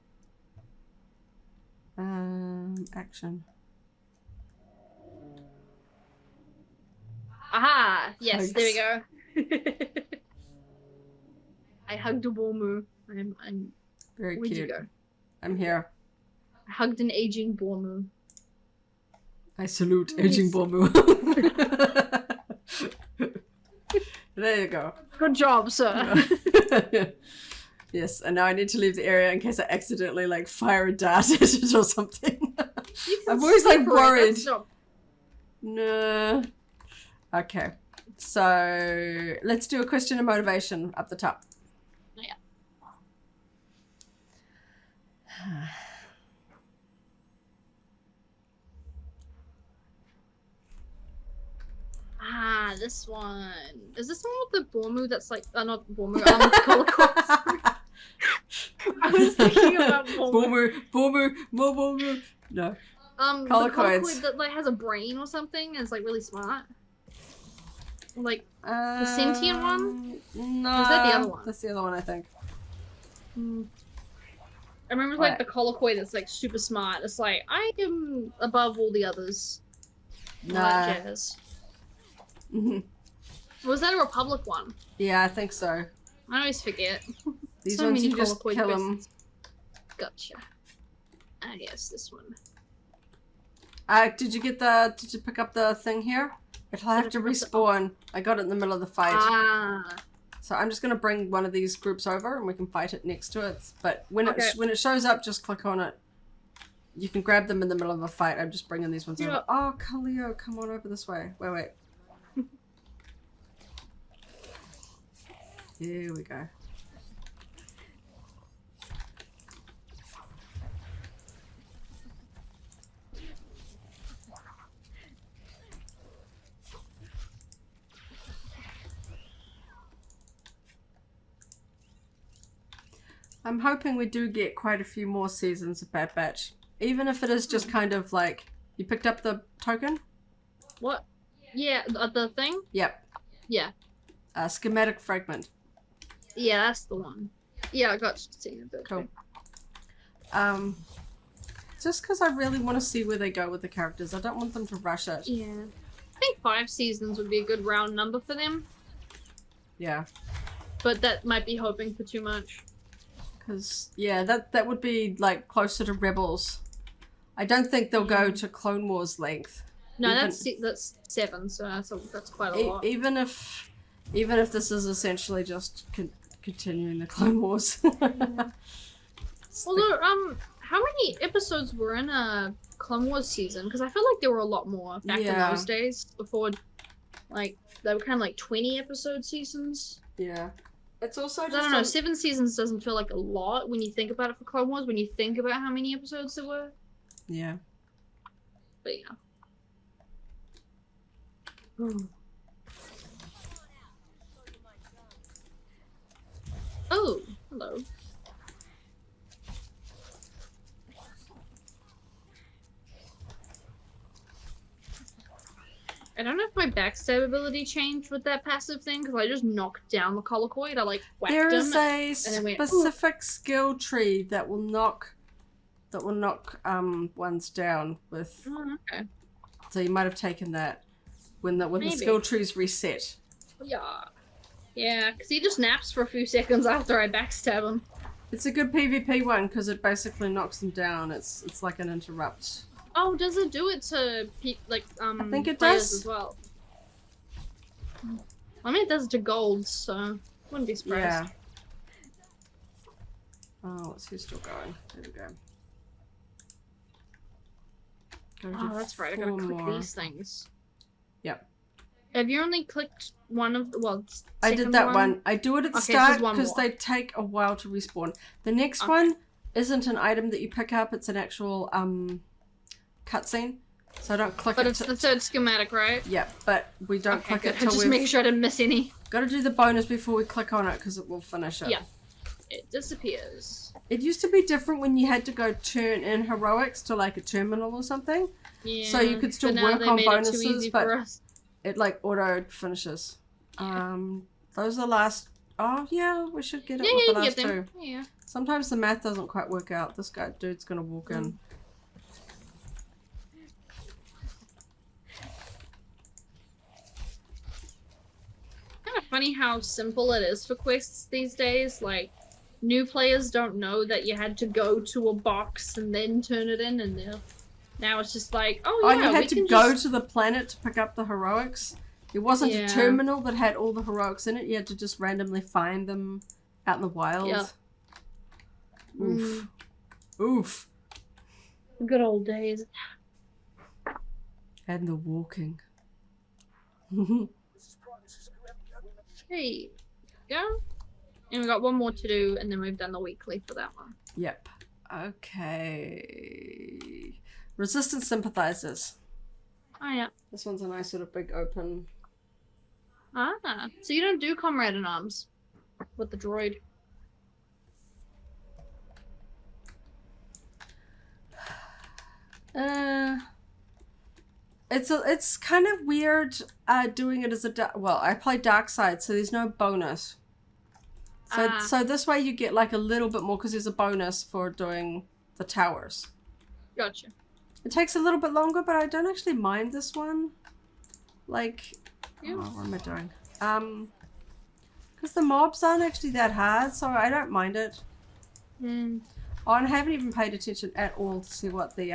Action. Aha! Yes, Hugs. there we go. I hugged a Balmorra. I'm Very Where'd cute. you go? I'm here. I hugged an aging Balmorra. I salute aging Balmorra. There you go. Good job, sir. Yes, and now I need to leave the area in case I accidentally like fire a dart at it or something. I'm always like worried. No. Okay. So let's do a question of motivation up the top. Yeah. Ah, this one. Is this the one with the Balmorra that's like... not Balmorra, Holocaust. I was thinking about Balmorra. Balmorra. No. The colloquoid that like has a brain or something and is like really smart. Like the sentient one? No. Or is that the other one? That's the other one, I think. I remember like the colloquoid that's like super smart. It's like I am above all the others. All that jazz. Was that a Republic one? Yeah, I think so. I always forget. These so ones many you just kill them. Gotcha. Ah, yes, this one. Did you pick up the thing here? It'll have to respawn. I got it in the middle of the fight. Ah. So I'm just gonna bring one of these groups over and we can fight it next to it. But when it shows up, just click on it. You can grab them in the middle of a fight. I'm just bringing these ones over. Oh, Karrya, come on over this way. Wait. Here we go. I'm hoping we do get quite a few more seasons of Bad Batch. Even if it is just kind of like... You picked up the token? What? Yeah, the thing? Yep. Yeah. Schematic fragment. Yeah, that's the one. Yeah, I got to see it. Cool. Just because I really want to see where they go with the characters. I don't want them to rush it. Yeah. I think 5 seasons would be a good round number for them. Yeah. But that might be hoping for too much. Because, yeah, that would be, like, closer to Rebels. I don't think they'll go to Clone Wars length. No, that's 7, so that's quite a lot. Even if this is essentially just continuing the Clone Wars. Although, how many episodes were in a Clone Wars season? Because I feel like there were a lot more back in those days. Before, like, they were kind of like 20 episode seasons. Yeah. It's also just... I don't know, 7 seasons doesn't feel like a lot when you think about it for Clone Wars, when you think about how many episodes there were. Yeah. But yeah. Oh, hello. I don't know if my backstab ability changed with that passive thing, because I just knocked down the colloquoid. I like whacked him. There is a specific skill tree that will knock ones down with. Oh, okay. So you might have taken that when the skill trees reset. Yeah, because he just naps for a few seconds after I backstab him. It's a good PvP one because it basically knocks them down. It's like an interrupt. Oh, does it do it to I think it players does as well? I mean, it does it to golds, so wouldn't be surprised. Yeah. Oh, who's still going? There we go. Oh, that's right. I gotta click these things. Yep. Have you only clicked one of the... Well, I did that one. I do it at the start because they take a while to respawn. The next one isn't an item that you pick up. It's an actual cutscene. So I don't click it. But it's the third schematic, right? Yeah, but we don't click it till just make sure I didn't miss any. Got to do the bonus before we click on it because it will finish it. Yeah. It disappears. It used to be different when you had to go turn in heroics to like a terminal or something. Yeah. So you could still work on bonuses, but it like auto finishes. Those are the last. Oh yeah, we should get it with the last two. Yeah. Sometimes the math doesn't quite work out. This dude's gonna walk in. Kind of funny how simple it is for quests these days. Like, new players don't know that you had to go to a box and then turn it in, and now it's just like, oh yeah, you had to go to the planet to pick up the heroics. It wasn't a terminal that had all the heroics in it. You had to just randomly find them out in the wild. Yeah. Oof. Oof. Good old days. And the walking. Hey, go. And we got one more to do, and then we've done the weekly for that one. Yep. Okay. Resistance sympathizers. Oh yeah. This one's a nice sort of big open. Ah, so you don't do Comrade in Arms with the droid. It's kind of weird doing it as a well, I play dark side, so there's no bonus. So this way you get like a little bit more because there's a bonus for doing the towers. Gotcha. It takes a little bit longer, but I don't actually mind this one. Like, Yeah. oh, what am I doing? Because the mobs aren't actually that hard, so I don't mind it. Mm. Oh, and I haven't even paid attention at all to see what the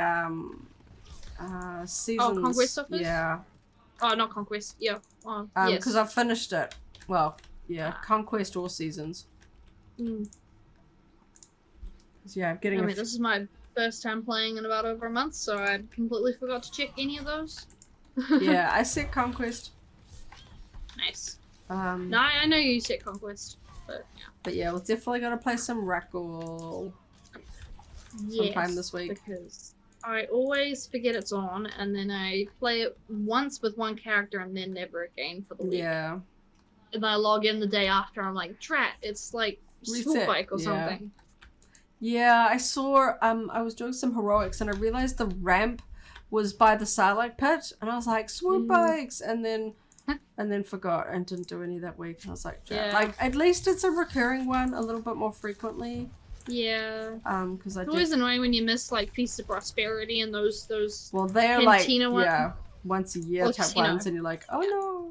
seasons. Oh, Conquest stuff is? Yeah. Oh, not Conquest. Yeah. Oh, Because yes. I've finished it. Well, yeah, Conquest or Seasons. Mm. Yeah, I'm getting. I mean, this is my first time playing in about over a month, so I completely forgot to check any of those. Yeah, I set Conquest. Nice. No, I know you set Conquest, but yeah. But yeah, we're definitely gonna play some Rackle sometime this week. Because I always forget it's on, and then I play it once with one character, and then never again for the week. Yeah. And I log in the day after, I'm like, drat, it's like School Bike or something. Yeah, I saw, I was doing some heroics and I realized the ramp was by the Starlight Pit and I was like, swoop bikes! And then forgot and didn't do any that week. And I was like, drat. Like, at least it's a recurring one a little bit more frequently. Yeah. Because it's always annoying when you miss, like, Feast of Prosperity and those well, they're like, yeah, once a year type ones and you're like, oh no.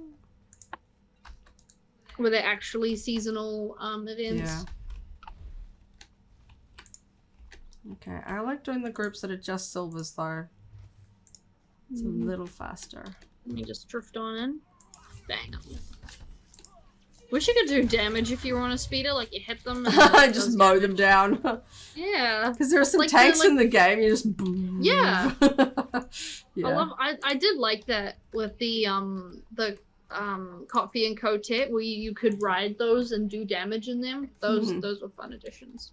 Were they actually seasonal events? Yeah. Okay, I like doing the groups that are just silvers though. It's a little faster. Let me just drift on in. Bang. Wish you could do damage if you were on a speeder, like you hit them and just mow them down. Yeah. Because there are some tanks in the game, you just boom. Yeah. Yeah. I did like that with the Coffee and Kotet where you could ride those and do damage in them. Those were fun additions.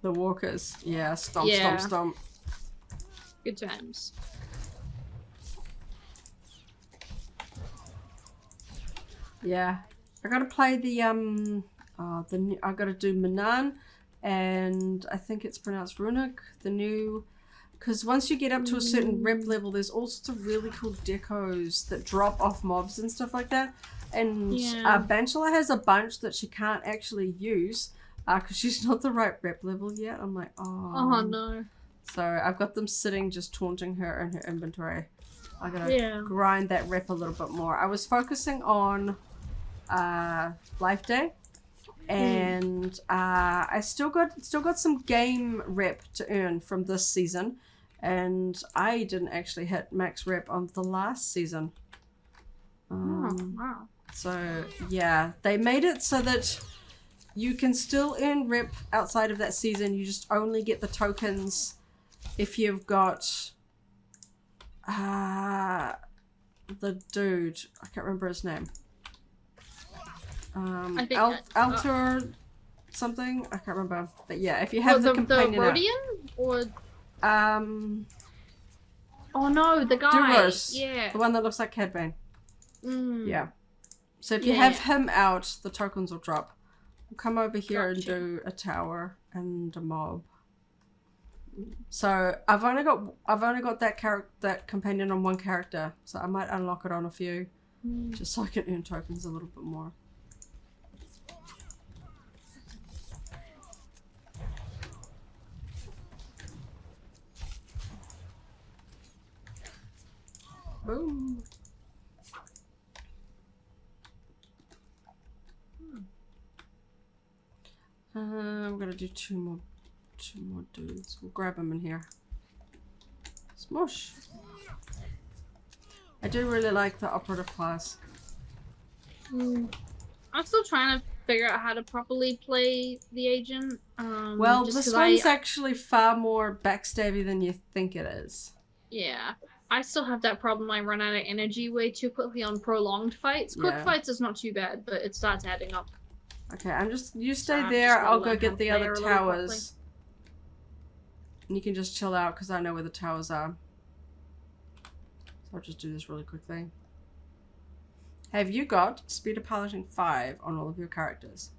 The walkers. Yeah, stomp, stomp, stomp. Good times. Yeah. I gotta play the I gotta do Manan and I think it's pronounced Runic, the new, because once you get up to a certain rep level there's all sorts of really cool decos that drop off mobs and stuff like that. And Banchela has a bunch that she can't actually use because she's not the right rep level yet. I'm like, oh no. So I've got them sitting just taunting her in her inventory. I gotta grind that rep a little bit more. I was focusing on Life Day, and I still got some game rep to earn from this season, and I didn't actually hit max rep on the last season. Wow. So yeah, they made it so that you can still earn rep outside of that season. You just only get the tokens if you've got the dude. I can't remember his name. I think Alter something. I can't remember. But yeah, if you have the companion. The Rhodian or oh no, the guy. Duros, yeah, the one that looks like Cad Bane. Yeah. So if you have him out, the tokens will drop. We'll come over here and do a tower and a mob. So I've only got that companion on one character, so I might unlock it on a few, just so I can earn tokens a little bit more. Boom. We're gonna do two more dudes. We'll grab them in here. Smush. I do really like the operative class. I'm still trying to figure out how to properly play the agent. Well, this one's actually far more backstabby than you think it is. Yeah. I still have that problem. I run out of energy way too quickly on prolonged fights. Quick fights is not too bad, but it starts adding up. Okay, you stay there. I'll go get the other towers. And you can just chill out because I know where the towers are. So I'll just do this really quickly. Have you got speed of piloting 5 on all of your characters?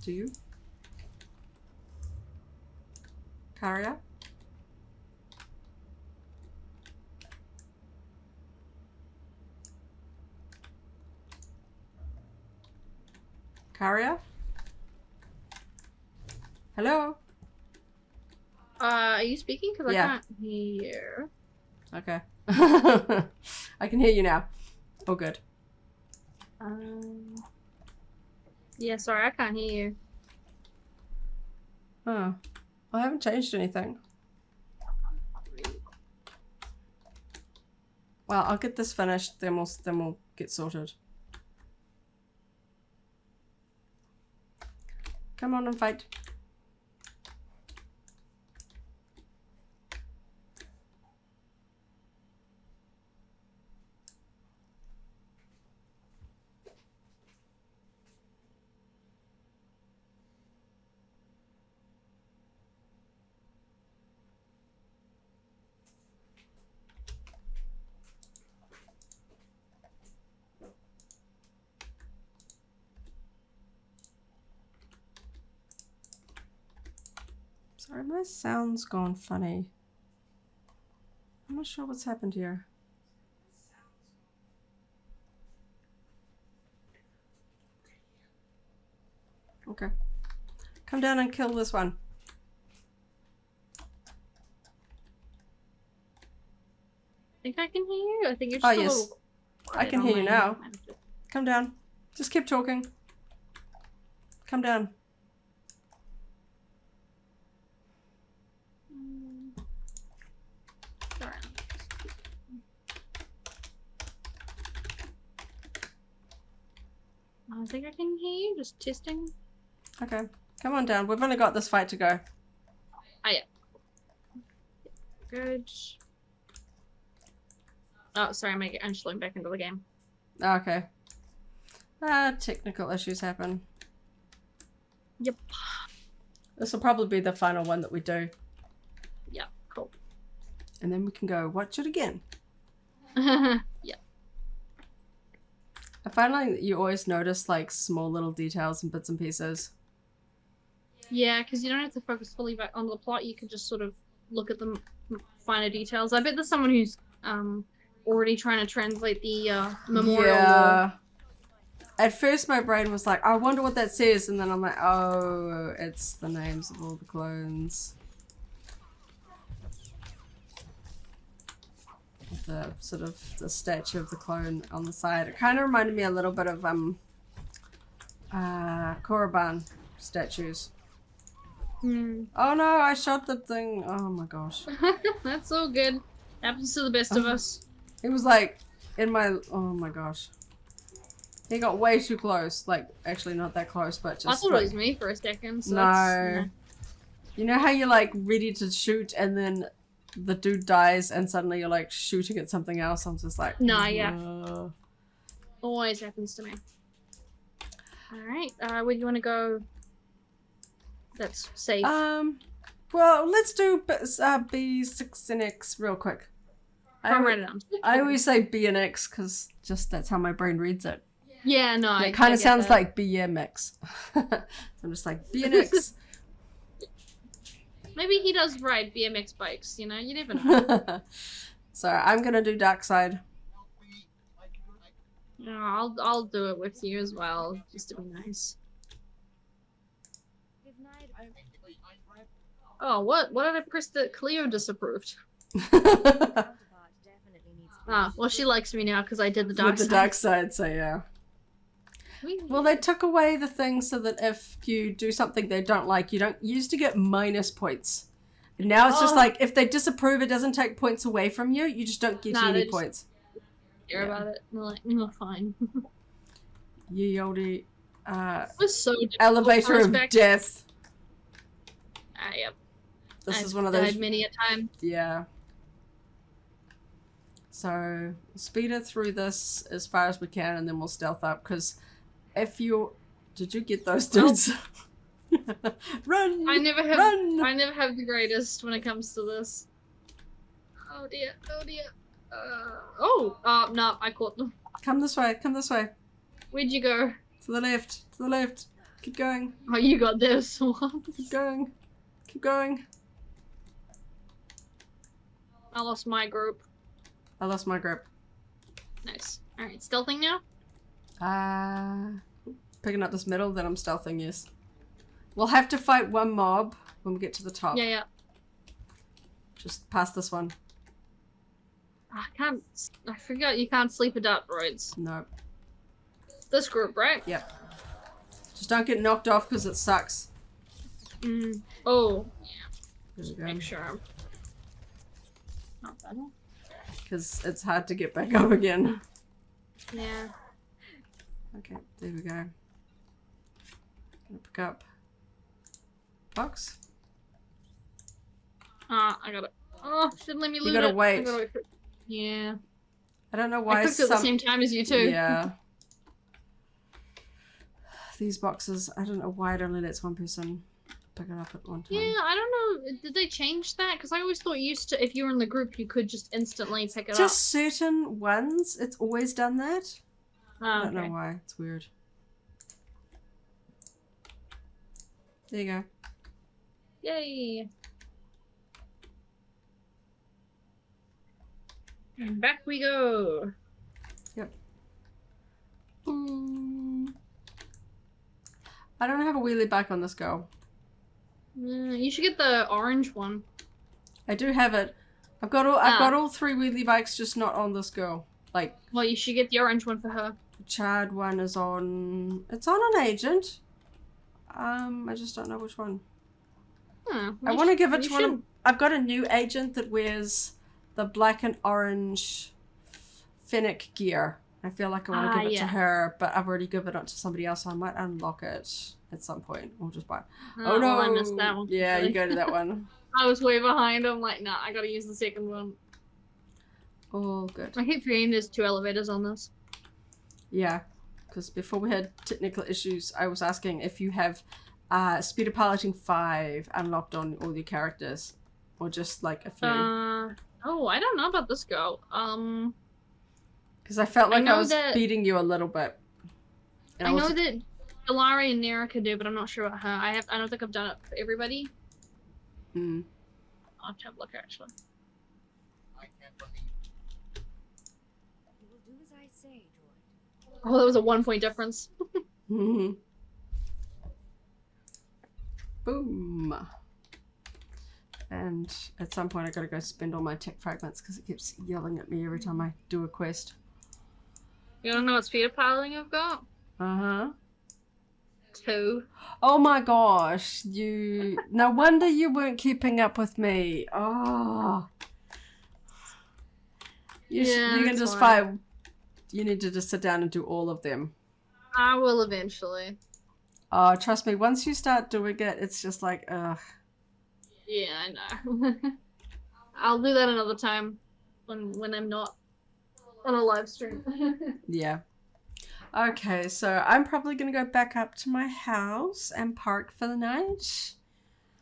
Do you? Karrya? Karrya? Hello? Are you speaking? Because Yeah. I can't hear. Okay. I can hear you now. Oh, good. Yeah, sorry, I can't hear you. Oh. I haven't changed anything. Well, I'll get this finished, then we'll get sorted. Come on and fight. Sorry, my sound's gone funny. I'm not sure what's happened here. Okay. Come down and kill this one. I think I can hear you. I think you're just Oh, a yes. little I can hear you now. Come down. Just keep talking. Come down. Sorry. I think I can hear you. Just testing. Okay. Come on down. We've only got this fight to go. Oh, yeah. Good. Oh, sorry, I'm slowing back into the game. Okay. Technical issues happen. Yep. This will probably be the final one that we do. Yeah, cool. And then we can go watch it again. Yeah. I find like you always notice like small little details and bits and pieces. Yeah, because you don't have to focus fully back on the plot. You can just sort of look at the finer details. I bet there's someone who's already trying to translate the memorial Yeah. wall. At first my brain was like, I wonder what that says, and then I'm like, oh, it's the names of all the clones. The sort of the statue of the clone on the side. It kind of reminded me a little bit of Korriban statues. Oh no, I shot the thing. Oh my gosh. That's so good. Happens to the best of us. It was like in my, oh my gosh. He got way too close. Like, actually not that close, but just I thought like, it was me for a second. So no. You know how you're like ready to shoot and then the dude dies and suddenly you're like shooting at something else? I'm just like, no, yeah. Always happens to me. Alright, where do you want to go? That's safe. Well, let's do B6 and X real quick. I always say B and X because just that's how my brain reads it. Yeah, no. It kind of sounds like BMX. So I'm just like B and X. Maybe he does ride BMX bikes, you know? You never know. So I'm gonna do Dark Side. No, I'll do it with you as well, just to be nice. Oh, what did I press that Cleo disapproved? Well, she likes me now because I did the dark side. The dark side, so yeah. Well, they took away the thing so that if you do something they don't like, you used to get minus points. And now it's just like, if they disapprove, it doesn't take points away from you. You just don't get any points. Care about it. And they're like, no, fine. Ye olde, it was so elevator of death. Yep. This is one of those. Died many a time. Yeah. So speed it through this as far as we can, and then we'll stealth up. Because if you, did you get those dudes? Run! I never have. Run! I never have the greatest when it comes to this. Oh dear! Oh dear! No! I caught them. Come this way! Come this way! Where'd you go? To the left! To the left! Keep going! Oh, you got this one. Keep going! Keep going! I lost my group. I lost my group. Nice. Alright, stealthing now? Picking up this middle, then I'm stealthing, yes. We'll have to fight one mob when we get to the top. Yeah, yeah. Just past this one. I forgot you can't sleep at dark roads. No. This group, right? Yep. Just don't get knocked off because it sucks. Oh, yeah. Just make sure I'm not bad. Because it's hard to get back up again. Yeah. Okay, there we go. Gonna pick up box. I got it. Oh, didn't let me loot You gotta it. wait. I gotta wait for it. Yeah. I don't know why I cooked it at the same time as you too. Yeah. These boxes, I don't know why it only lets one person pick it up at one time. Yeah, I don't know. Did they change that? Because I always thought if you were in the group, you could just instantly pick it up. Just certain ones, it's always done that. Oh, I don't know why. It's weird. There you go. Yay. And back we go. Yep. I don't have a wheelie bike on this go. You should get the orange one. I do have it. I've got all 3 wheelie bikes, just not on this go. Like. Well, you should get the orange one for her. The charred one is on. It's on an agent. I just don't know which one. I want to give it to one. I've got a new agent that wears the black and orange Fennec gear. I feel like I want to give it to her, but I've already given it to somebody else, so I might unlock it at some point. Or just buy it. Oh no! Well, I missed that one. Yeah, you go to that one. I was way behind. I'm like, nah, I gotta use the second one. Oh, good. I keep forgetting there's 2 elevators on this. Yeah, because before we had technical issues, I was asking if you have Speed of Piloting 5 unlocked on all your characters, or just like a few. Oh, I don't know about this girl. Because I felt like I was beating you a little bit. And I know that Jylari and Nerika do, but I'm not sure about her. I don't think I've done it for everybody. I'll have to have a look actually. I can't believe you will do as I say, droid. Oh, that was a 1-point difference. Boom. And at some point I gotta go spend all my tech fragments because it keeps yelling at me every time I do a quest. You don't know what speed of piloting I've got? 2. Oh my gosh, you... No wonder you weren't keeping up with me. Oh. You can just fight. You need to just sit down and do all of them. I will eventually. Oh, trust me, once you start doing it, it's just like, ugh. Yeah, I know. I'll do that another time when I'm not on a live stream. Yeah. Okay, so I'm probably going to go back up to my house and park for the night.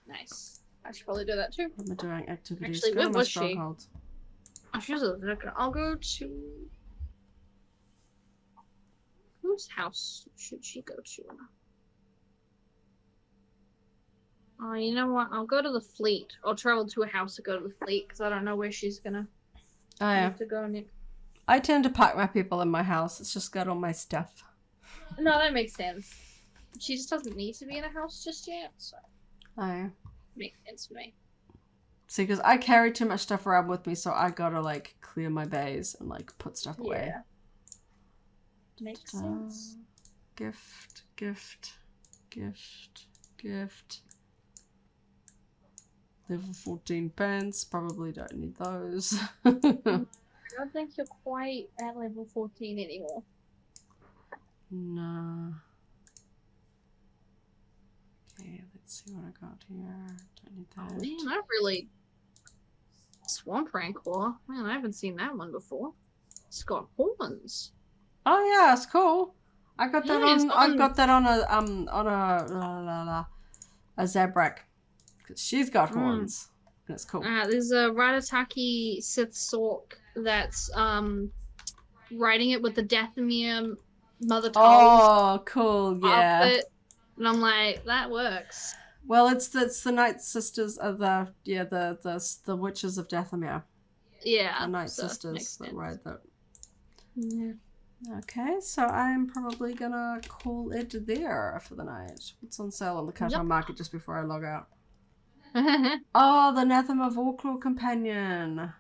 Nice. I should probably do that too. What am I doing? Activities. Actually, where was she? Oh, she was a vicar. I'll go to... Whose house should she go to? Oh, you know what? I'll go to the fleet. I'll travel to a house to go to the fleet because I don't know where she's gonna have to go next. I tend to park my people in my house. It's just got all my stuff. No, that makes sense. She just doesn't need to be in a house just yet, so... Makes sense for me. See, because I carry too much stuff around with me, so I gotta, like, clear my bays and, like, put stuff away. Yeah. Makes sense. Gift. Level 14 pants. Probably don't need those. I don't think you're quite at level 14 anymore. No. Okay, let's see what I got here. Don't need that. Oh, man, I really... Swamp Rancor. Man, I haven't seen that one before. It's got horns. Oh yeah, it's cool. I got that on. I got that on a Zabrak. Cause she's got horns, and it's cool. There's a Ratataki Sith Sork that's riding it with the Dathomir Mother Toll. Oh, cool! Yeah. Outfit. And I'm like, that works. Well, it's the Night Sisters of the witches of Dathomir. Yeah. The Night so Sisters makes that sense. ride that. Yeah. Okay, so I'm probably gonna call it there for the night. What's on sale on the Qatar Yep. market just before I log out? Oh, the Nathema Vorklaw companion.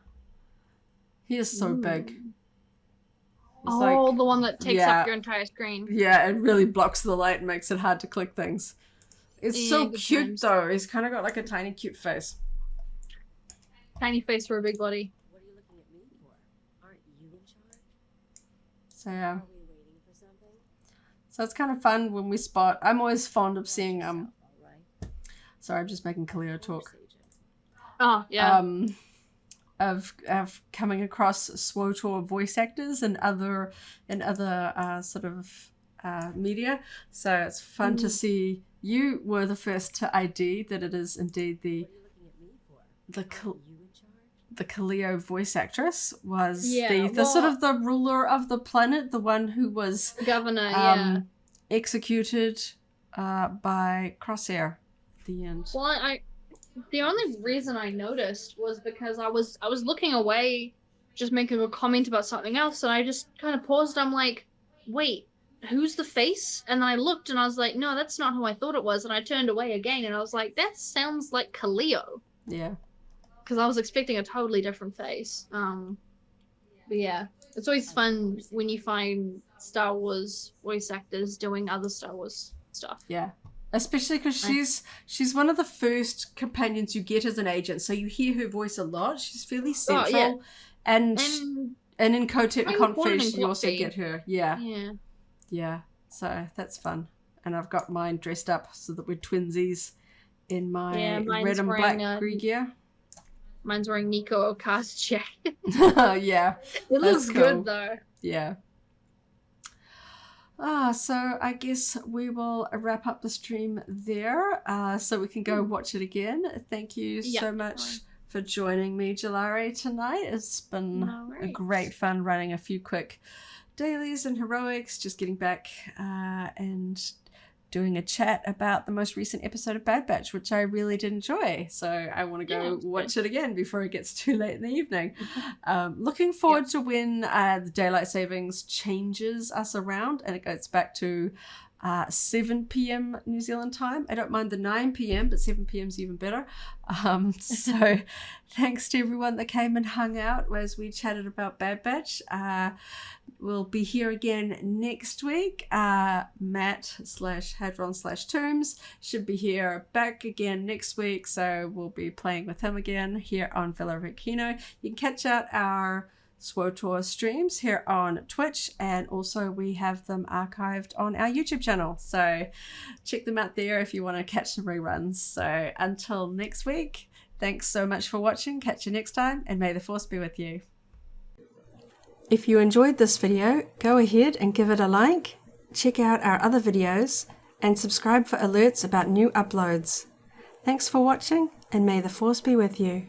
He is so big. It's Oh, the one that takes yeah, up your entire screen. yeah, it really blocks the light and makes it hard to click things. It's Yeah, so good cute times. though. He's kind of got like a tiny cute face. Tiny face for a big body. What are you looking at me for? Aren't you in charge? So yeah. Are we waiting for something? So it's kind of fun when we spot. I'm always fond of seeing All right. sorry, I'm just making Karrya talk. Force agent. Oh, yeah. Of coming across SWTOR voice actors and other sort of media. So it's fun to see. You were the first to ID that it is indeed the What are you looking at me for? Aren't you in charge? the Karrya voice actress was Yeah, the sort well- of the ruler of the planet, the one who was Governor, yeah. executed by Crosshair at the end. Well, the only reason I noticed was because I was looking away, just making a comment about something else, and I just kind of paused. I'm like, wait, who's the face? And then I looked, and I was like, no, that's not who I thought it was. And I turned away again, and I was like, that sounds like Kaleo, Yeah. because I was expecting a totally different face. But yeah, it's always fun when you find Star Wars voice actors doing other Star Wars stuff. Yeah. Especially because she's one of the first companions you get as an agent, so you hear her voice a lot. She's fairly central, yeah. and in Kotet and Very important Confesh in you also Coffee. get her. Yeah, Yeah. yeah. So that's fun, and I've got mine dressed up so that we're twinsies in my Yeah, mine's red and black wearing, Greek gear. Mine's wearing Nico Oka's jacket. Yeah, It looks cool. good though. yeah. So I guess we will wrap up the stream there, so we can go watch it again. Thank you so much for joining me, Jylari, tonight. It's been No a worries. great fun running a few quick dailies and heroics, just getting back and doing a chat about the most recent episode of Bad Batch, which I really did enjoy. So I want to go watch it again before it gets too late in the evening. Looking forward to when the daylight savings changes us around and it goes back to 7 p.m. New Zealand time. I don't mind the 9 p.m., but 7 p.m. is even better. So thanks to everyone that came and hung out as we chatted about Bad Batch. We'll be here again next week. Matt/Hadron/Tombs should be here back again next week, so we'll be playing with him again here on Villa Rekino. You can catch out our SWTOR streams here on Twitch, and also we have them archived on our YouTube channel, so check them out there if you want to catch some reruns. So until next week, thanks so much for watching. Catch you next time, and may the Force be with you. If you enjoyed this video, go ahead and give it a like, check out our other videos, and subscribe for alerts about new uploads. Thanks for watching, and may the Force be with you.